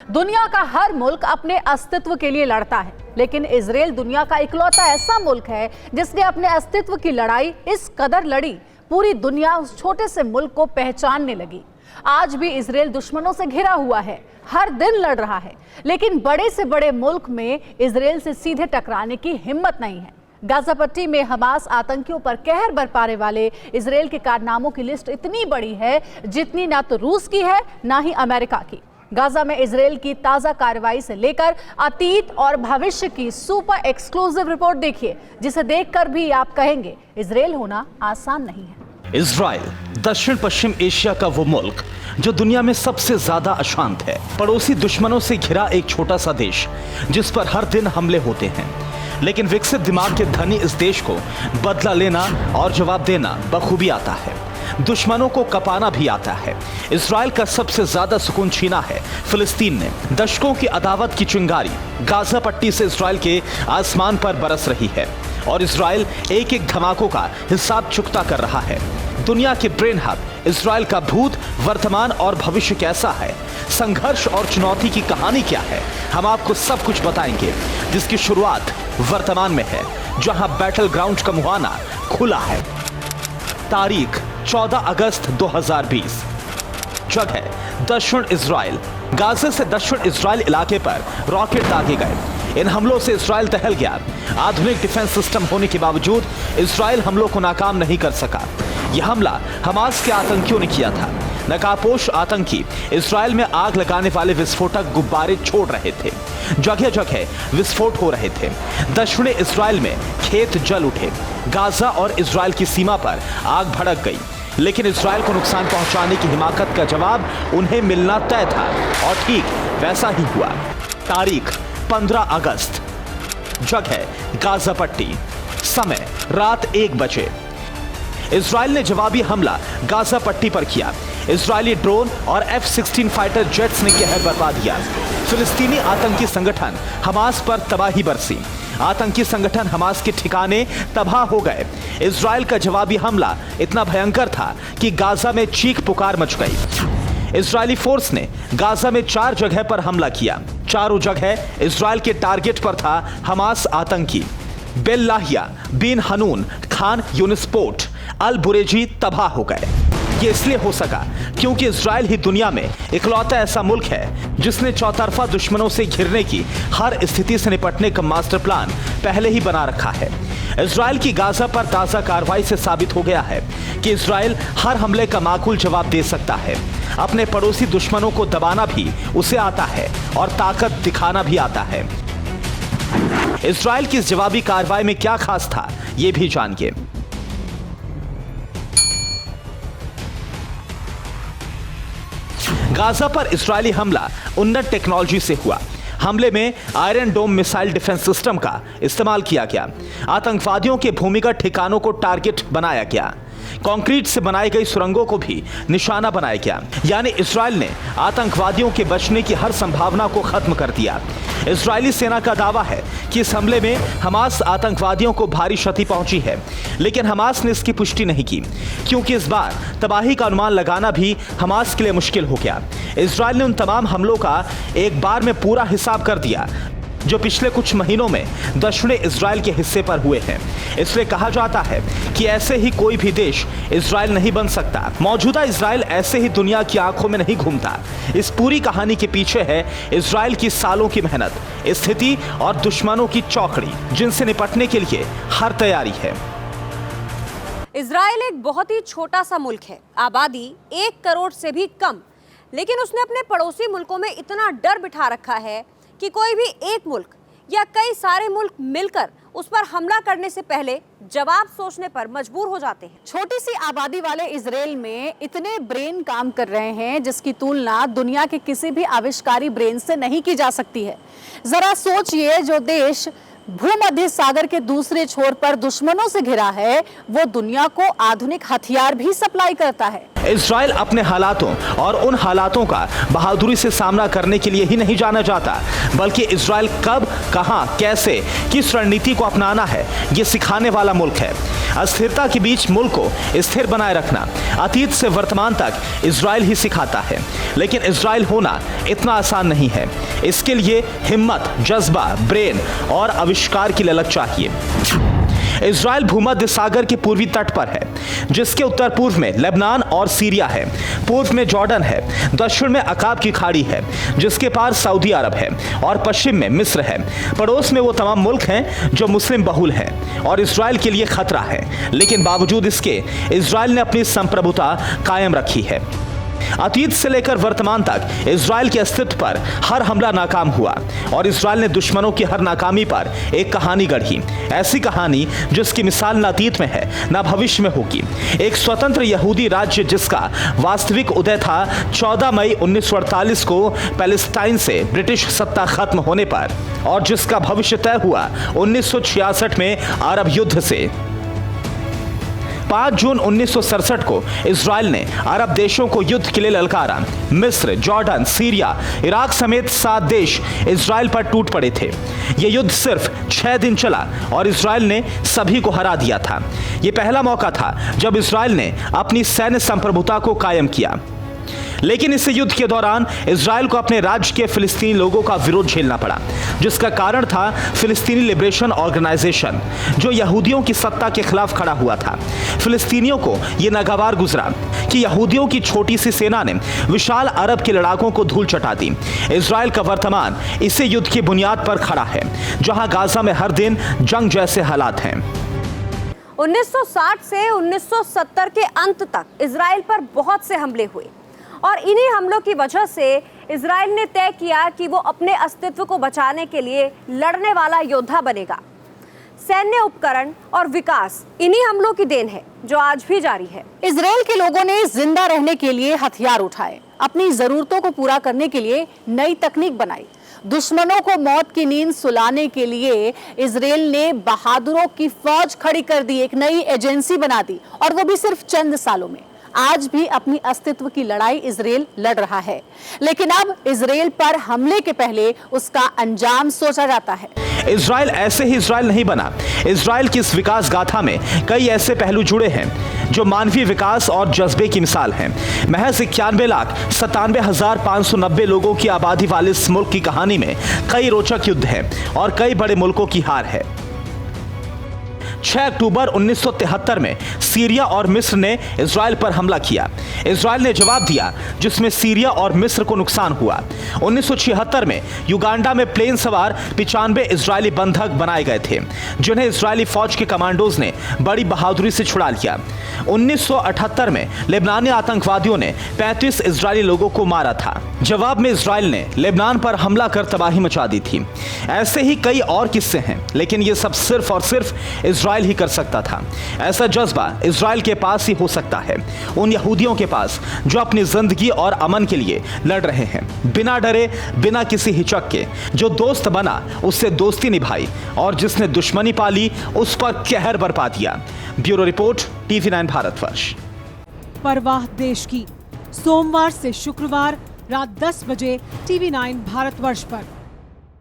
दुनिया का हर मुल्क अपने अस्तित्व के लिए लड़ता है, लेकिन इजराइल दुनिया का इकलौता ऐसा मुल्क है जिसने अपने अस्तित्व की लड़ाई इस कदर लड़ी, पूरी दुनिया उस छोटे से मुल्क को पहचानने लगी। आज भी इजराइल दुश्मनों से घिरा हुआ है, हर दिन लड़ रहा है, लेकिन बड़े से बड़े मुल्क में इजराइल से सीधे टकराने की हिम्मत नहीं है। गाजा पट्टी में हमास आतंकियों पर कहर बरपाने वाले इजराइल के कारनामों की लिस्ट इतनी बड़ी है जितनी ना तो रूस की है ना ही अमेरिका की। गाजा में इजराइल की ताजा कार्रवाई से लेकर अतीत और भविष्य की सुपर एक्सक्लूसिव रिपोर्ट देखिए, जिसे देखकर भी आप कहेंगे इजराइल होना आसान नहीं है। इजराइल दक्षिण पश्चिम एशिया का वो मुल्क जो दुनिया में सबसे ज्यादा अशांत है। पड़ोसी दुश्मनों से घिरा एक छोटा सा देश जिस पर हर दिन हमले होते हैं, लेकिन विकसित दिमाग के धनी इस देश को बदला लेना और जवाब देना बखूबी आता है। दुश्मनों को कपाना भी आता है। इजराइल का सबसे ज्यादा सुकून छीना है फिलिस्तीन ने। दशकों की अदावत की चिंगारी गाजा पट्टी से इजराइल के आसमान पर बरस रही है और इजराइल एक एक धमाकों का हिसाब चुकता कर रहा है। दुनिया के ब्रेन हब इजराइल का भूत, वर्तमान और भविष्य कैसा है, संघर्ष और चुनौती की कहानी क्या है, हम आपको सब कुछ बताएंगे, जिसकी शुरुआत वर्तमान में है, जहां बैटल ग्राउंड का मुहाना खुला है। तारीख 14 अगस्त 2020। जगह दक्षिण इजराइल। गाजा से दक्षिण इजराइल इलाके पर रॉकेट दागे गए। इन हमलों से इजराइल दहल गया। आधुनिक डिफेंस सिस्टम होने के बावजूद इजराइल हमलों को नाकाम नहीं कर सका। यह हमला हमास के आतंकियों ने किया था। नकाबपोश आतंकी इजराइल में आग लगाने वाले विस्फोटक गुब्बारे छोड़ रहे थे। जगह जगह विस्फोट हो रहे थे। दक्षिणी इजराइल में खेत जल उठे। गाजा और इजराइल की सीमा पर आग भड़क गई, लेकिन इजराइल को नुकसान पहुंचाने की हिमाकत का जवाब उन्हें मिलना तय था और ठीक वैसा ही हुआ। तारीख 15 अगस्त। जगह गाजा पट्टी। समय रात 1 बजे। इजराइल ने जवाबी हमला गाजा पट्टी पर किया। इजरायली ड्रोन और F-16 फाइटर जेट्स ने कहर बरपा दिया। फिलिस्तीनी आतंकी संगठन हमास पर तबाही बरसी। आतंकी संगठन हमास के ठिकाने तबाह हो गए। इजराइल का जवाबी हमला इतना भयंकर था कि गाजा में चीख पुकार मच गई। इजरायली फोर्स ने गाजा में 4 जगह पर हमला किया। चारों जगह इजराइल के टारगेट पर था हमास आतंकी। बेल लाहिया, बिन हनून, खान यूनिस्पोर्ट, अल बुरेजी तबाह हो गए। ये इसलिए हो सका क्योंकि इजराइल ही दुनिया में इकलौता ऐसा मुल्क है जिसने चौतरफा दुश्मनों से घिरने की हर स्थिति से निपटने का मास्टर प्लान पहले ही बना रखा है। इजराइल की गाजा पर ताजा कार्रवाई से साबित हो गया है कि इजराइल हर हमले का माकूल जवाब दे सकता है। अपने पड़ोसी दुश्मनों को दबाना भी उसे आता है और ताकत दिखाना भी आता है। इजराइल की इस जवाबी कार्रवाई में क्या खास था, ये भी जानिए। गाजा पर इजरायली हमला उन्नत टेक्नोलॉजी से हुआ। हमले में Iron Dome missile defence system का इस्तेमाल किया गया। आतंकवादियों के भूमिगत ठिकानों को टारगेट बनाया गया। कंक्रीट से बनाई गई सुरंगों को भी निशाना बनाया गया। यानी इजराइल ने आतंकवादियों के बचने की हर संभावना को खत्म कर दिया। इजरायली सेना का दावा है कि इस हमले में हमास आतंकवादियों को भारी क्षति पहुंची है, लेकिन हमास ने इसकी पुष्टि नहीं की, क्योंकि इस बार तबाही का अनुमान लगाना भी हमास के लिए मुश्किल हो गया। इजराइल ने उन तमाम हमलों का एक बार में पूरा हिसाब कर दिया जो पिछले कुछ महीनों में दक्षिणी इजराइल के हिस्से पर हुए हैं। इसलिए कहा जाता है कि ऐसे ही कोई भी देश इजराइल नहीं बन सकता। मौजूदा इजराइल ऐसे ही दुनिया की आंखों में नहीं घूमता। इस पूरी कहानी के पीछे है इजराइल की सालों की मेहनत, स्थिति और दुश्मनों की चौकड़ी, जिनसे निपटने के लिए हर तैयारी है। इजराइल एक बहुत ही छोटा सा मुल्क है, आबादी 1 करोड़ से भी कम, लेकिन उसने अपने पड़ोसी मुल्कों में इतना डर बिठा रखा है कि कोई भी एक मुल्क या कई सारे मुल्क मिलकर उस पर हमला करने से पहले जवाब सोचने पर मजबूर हो जाते हैं। छोटी सी आबादी वाले इजराइल में इतने ब्रेन काम कर रहे हैं जिसकी तुलना दुनिया के किसी भी आविष्कारी ब्रेन से नहीं की जा सकती है। जरा सोचिए, जो देश भूमध्य सागर के दूसरे छोर पर दुश्मनों से घिरा है, वो दुनिया को आधुनिक हथियार भी सप्लाई करता है। इजराइल अपने हालातों और उन हालातों का बहादुरी से सामना करने के लिए ही नहीं जाना जाता, बल्कि इजराइल कब, कहां, कैसे, किस रणनीति को अपनाना है, ये सिखाने वाला मुल्क है। अस्थिरता के बीच मुल्क को स्थिर बनाए रखना अतीत से वर्तमान तक इजराइल ही सिखाता है। लेकिन इजराइल होना इतना आसान नहीं है। इसके लिए हिम्मत, जज्बा, ब्रेन और आविष्कार की ललक चाहिए। इजराइल भूमध्य सागर के पूर्वी तट पर है, जिसके उत्तर पूर्व में लेबनान और सीरिया है, पूर्व में जॉर्डन है, दक्षिण में अकाब की खाड़ी है, जिसके पार सऊदी अरब है, और पश्चिम में मिस्र है। पड़ोस में वो तमाम मुल्क हैं जो मुस्लिम बहुल हैं और इजराइल के लिए खतरा है। लेकिन बावजूद इसके इजराइल ने अपनी संप्रभुता कायम रखी है। अतीत से लेकर वर्तमान तक इजराइल के अस्तित्व पर हर हमला नाकाम हुआ और इजराइल ने दुश्मनों की हर नाकामी पर एक कहानी गढ़ी, ऐसी कहानी जिसकी मिसाल न अतीत में है न भविष्य में होगी। एक स्वतंत्र यहूदी राज्य जिसका वास्तविक उदय था 14 मई 1948 को पैलेस्टाइन से ब्रिटिश सत्ता खत्म होने पर, और जिसका भविष्य तय हुआ 1966 में अरब युद्ध से। 5 जून 1967 को इजराइल ने अरब देशों को युद्ध के लिए ललकारा। मिस्र, जॉर्डन, सीरिया, इराक समेत 7 देश इजराइल पर टूट पड़े थे। यह युद्ध सिर्फ 6 दिन चला और इजराइल ने सभी को हरा दिया था। यह पहला मौका था जब इजराइल ने अपनी सैन्य संप्रभुता को कायम किया। लेकिन इस युद्ध के दौरान इजराइल को अपने राज्य के फिलिस्तीनी लोगों का विरोध झेलना पड़ा, जिसका कारण था फिलिस्तीनी लिबरेशन ऑर्गेनाइजेशन, जो यहूदियों की सत्ता के खिलाफ खड़ा हुआ था। फिलिस्तीनियों को यह नागवार गुजरा कि यहूदियों की छोटी सी सेना ने विशाल अरब के लड़ाकों को धूल चटा दी। इजराइल का वर्तमान इसी युद्ध की बुनियाद पर खड़ा है, जहां गाजा में हर दिन जंग जैसे हालात हैं। 1960 से 1970 के अंत तक इजराइल पर बहुत से हमले हुए और इन्हीं हमलों की वजह से इजराइल ने तय किया कि वो अपने अस्तित्व को बचाने के लिए लड़ने वाला योद्धा बनेगा। सैन्य उपकरण और विकास इन्हीं हमलों की देन है जो आज भी जारी है। इजराइल के लोगों ने जिंदा रहने के लिए हथियार उठाए, अपनी जरूरतों को पूरा करने के लिए नई तकनीक बनाई। दुश्मनों को मौत की नींद सुलाने के लिए इजराइल ने बहादुरों की फौज खड़ी कर दी, एक नई एजेंसी बना दी, और वो भी सिर्फ चंद सालों में। आज भी अपनी अस्तित्व की लड़ाई इजराइल लड़ रहा है, लेकिन अब इजराइल पर हमले के पहले उसका अंजाम सोचा जाता है। इजराइल ऐसे ही इजराइल नहीं बना। इजराइल की इस विकास गाथा में कई ऐसे पहलू जुड़े हैं जो मानवीय विकास और जज्बे की मिसाल हैं। महज 91,97,590 लोगों की आबादी वाले इस मुल्क की कहानी में कई रोचक युद्ध हैं और कई बड़े मुल्कों की हार है। 6 अक्टूबर 1973 में सीरिया और मिस्र ने इजराइल पर हमला किया। इजराइल ने जवाब दिया, जिसमें सीरिया और मिस्र को नुकसान हुआ। 1976 में युगांडा में प्लेन सवार 95 इजरायली बंधक बनाए गए थे, जिन्हें इजरायली फौज के कमांडोज ने बड़ी बहादुरी से छुड़ा लिया। 1978 में लेबनानी आतंकवादियों ने 35 इजरायली लोगों को मारा था। जवाब में इजराइल ने लेबनान पर हमला कर तबाही मचा दी थी। ऐसे ही कई और किस्से हैं, लेकिन ये सब सिर्फ और सिर्फ इजराइल ही कर सकता था। ऐसा जज्बा इजराइल के पास ही हो सकता है, उन यहूदियों के पास जो अपनी जिंदगी और अमन के लिए लड़ रहे हैं, बिना डरे, बिना किसी हिचक के। जो दोस्त बना उससे दोस्ती निभाई और जिसने दुश्मनी पाली उस पर कहर बरपा दिया। Bureau report, TV9 Bharatvarsh. परवाह देश की, सोमवार से शुक्रवार रात 10 बजे TV9 भारतवर्ष पर।